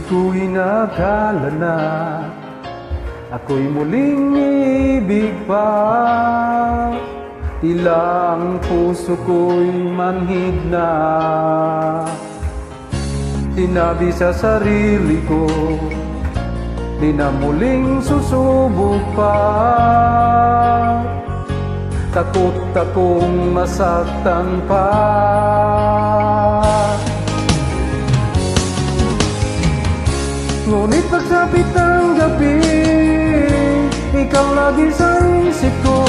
ko'y nakala na ako'y muling ibig pa. Tila ang puso ko'y manhid na. Sinabi sa sarili ko, di na muling susubok pa. Takot akong masaktan pa. Ngunit pagsapit ng gabi, ikaw lagi sa isip ko.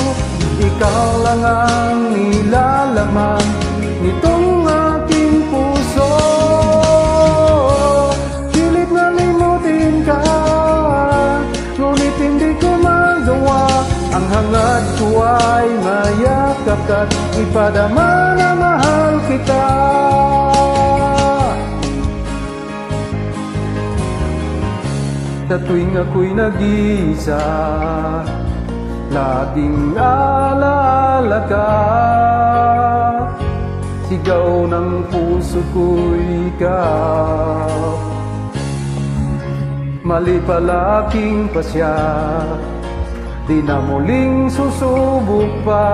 Ikaw lang ang nilalaman nitong aking puso. Pilit na limutin ka, ngunit hindi ko magawa. Ang hangad ko ay mayakap ka't ipadama na mahal kita. Sa tuwing ako'y nag-iisa, laging alaala ka. Sigaw ng puso ko'y ikaw. Mali pala aking pasya, di na muling susubok pa.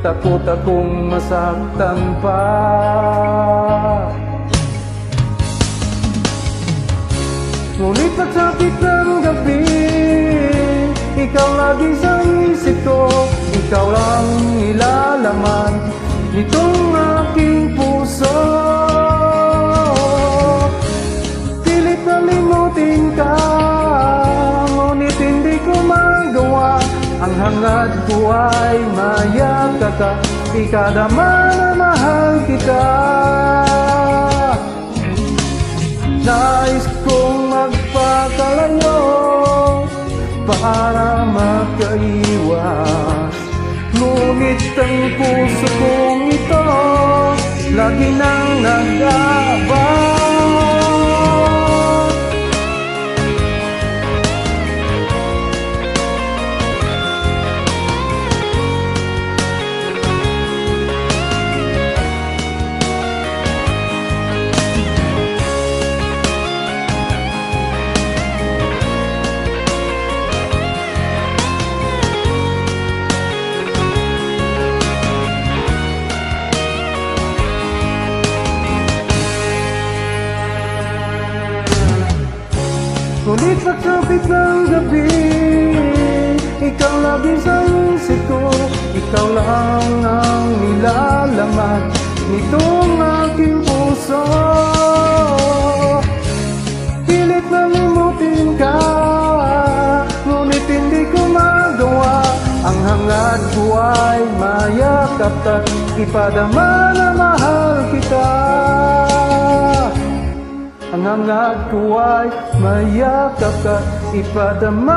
Takot akong masaktan pa. Ngunit pagsapit ng gabi, ikaw lagi sa isip ko. Ikaw lang ilalaman nitong aking puso. Pilit na limutin ka, ngunit hindi ko magawa. Ang hangad ko ay mayakap ka, ikadama na mahal kita. Nais kong magpakalayo para makaiwas, ngunit ang puso kong ito lagi nang nag-aabang. Ngunit pagsapit ng gabi, ikaw lagi sa isip ko. Ikaw lang ang nilalaman nitong aking puso. Pilit na limutin ka, ngunit hindi ko magawa. Ang hangad ko ay mayakap ka't ipadama na mahal kita. Ang hangad ko ay mayakap ka, ipadama